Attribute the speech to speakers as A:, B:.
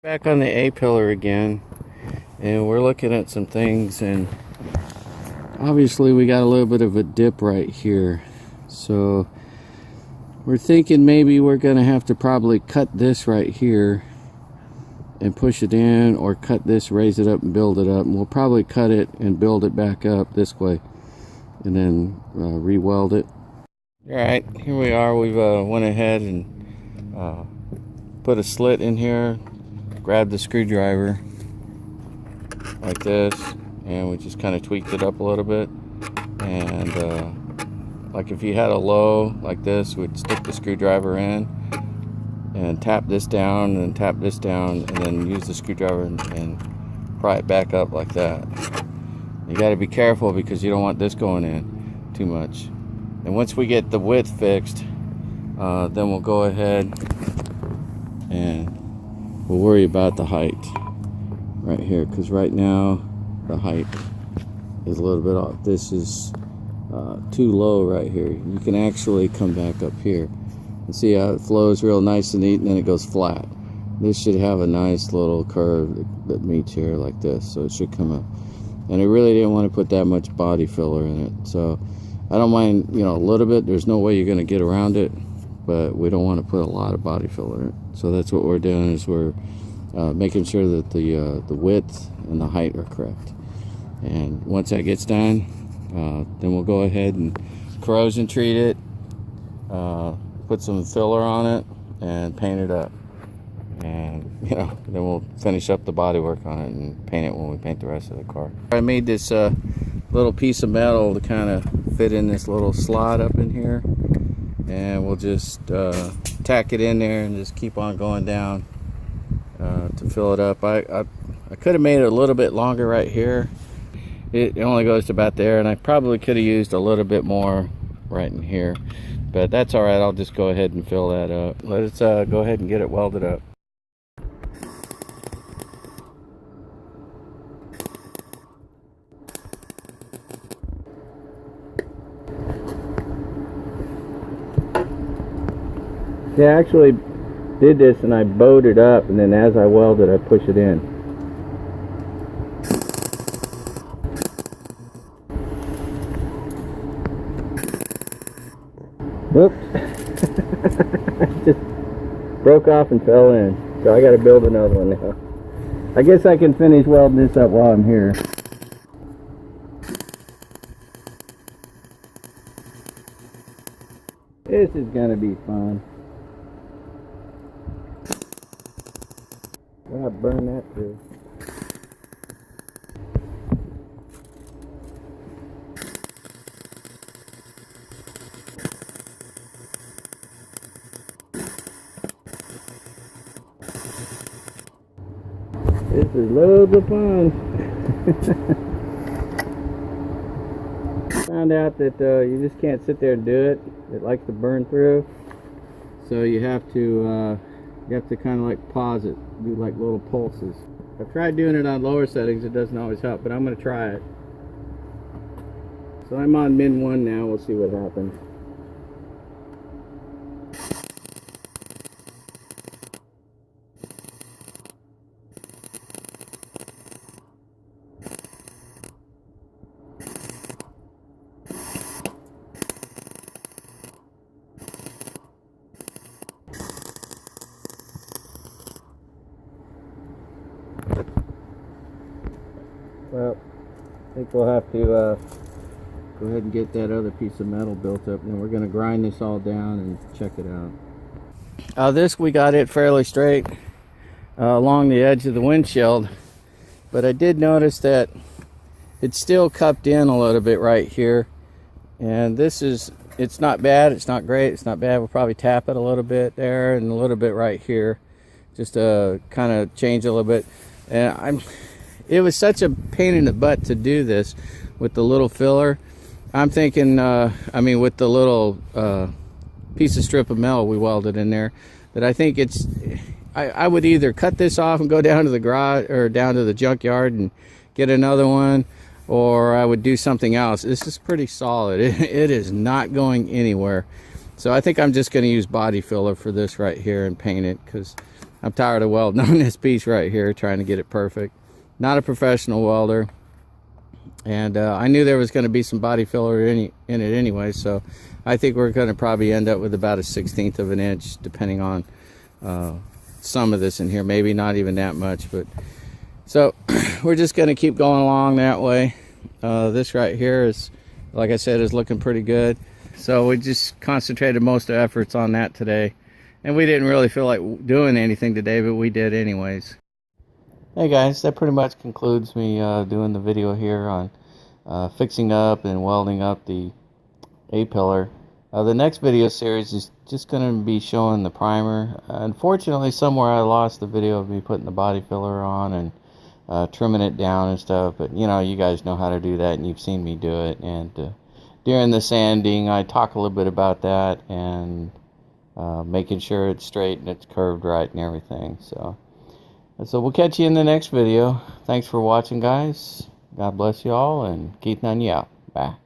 A: Back on the A-pillar again, and we're looking at some things, and obviously we got a little bit of a dip right here, so we're thinking maybe we're gonna have to probably cut this right here and push it in, or cut this, raise it up and build it up, and we'll probably cut it and build it back up this way and then re-weld it. All right, here we are. We've went ahead and put a slit in here, grabbed the screwdriver like this, and we just kind of tweaked it up a little bit. And like if you had a low like this, we'd stick the screwdriver in and tap this down and tap this down, and then use the screwdriver and pry it back up like that. You got to be careful because you don't want this going in too much. And once we get the width fixed, then we'll go ahead and we'll worry about the height right here, because right now the height is a little bit off. This is too low right here. You can actually come back up here and see how it flows real nice and neat, and then it goes flat. This should have a nice little curve that meets here like this, so it should come up. And I really didn't want to put that much body filler in it, so I don't mind, you know, a little bit. There's no way you're going to get around it, but we don't want to put a lot of body filler in it. So that's what we're doing, is we're making sure that the width and the height are correct. And once that gets done, then we'll go ahead and corrosion treat it, put some filler on it, and paint it up. And you know, then we'll finish up the body work on it and paint it when we paint the rest of the car. I made this little piece of metal to kind of fit in this little slot up in here, and we'll just tack it in there and just keep on going down to fill it up. I could have made it a little bit longer right here. It only goes to about there, and I probably could have used a little bit more right in here, but that's all right. I'll just go ahead and fill that up. Let's go ahead and get it welded up. Yeah, I actually did this, and I bowed it up, and then as I weld it, I push it in. Whoops. Just broke off and fell in, so I got to build another one now. I guess I can finish welding this up while I'm here. This is going to be fun. I'll burn that through. This is loads of fun. Found out that you just can't sit there and do it. It likes to burn through. So you have to kind of like pause it, do like little pulses. I've tried doing it on lower settings. It doesn't always help, but I'm going to try it. So I'm on min 1 now. We'll see what happens. Well, I think we'll have to go ahead and get that other piece of metal built up, and we're going to grind this all down and check it out. This, we got it fairly straight along the edge of the windshield, but I did notice that it's still cupped in a little bit right here, and this is, it's not bad, it's not great, it's not bad. We'll probably tap it a little bit there and a little bit right here, just to kind of change a little bit. And it was such a pain in the butt to do this with the little filler. I'm thinking, I mean, with the little piece of strip of metal we welded in there, that I think it's, I would either cut this off and go down to the garage or down to the junkyard and get another one, or I would do something else. This is pretty solid. It is not going anywhere. So I think I'm just going to use body filler for this right here and paint it, because I'm tired of welding on this piece right here, trying to get it perfect. Not a professional welder, and I knew there was going to be some body filler in it anyway, so I think we're going to probably end up with about a 1/16 of an inch, depending on some of this in here, maybe not even that much. But so we're just going to keep going along that way. This right here is, like I said, is looking pretty good. So we just concentrated most of our efforts on that today. And we didn't really feel like doing anything today, but we did anyways. Hey guys, that pretty much concludes me doing the video here on fixing up and welding up the A-pillar. The next video series is just going to be showing the primer. Unfortunately, somewhere I lost the video of me putting the body filler on and trimming it down and stuff. But you know, you guys know how to do that, and you've seen me do it. And during the sanding, I talk a little bit about that and making sure it's straight and it's curved right and everything. So we'll catch you in the next video. Thanks for watching, guys. God bless you all, and Keith and you out. Bye.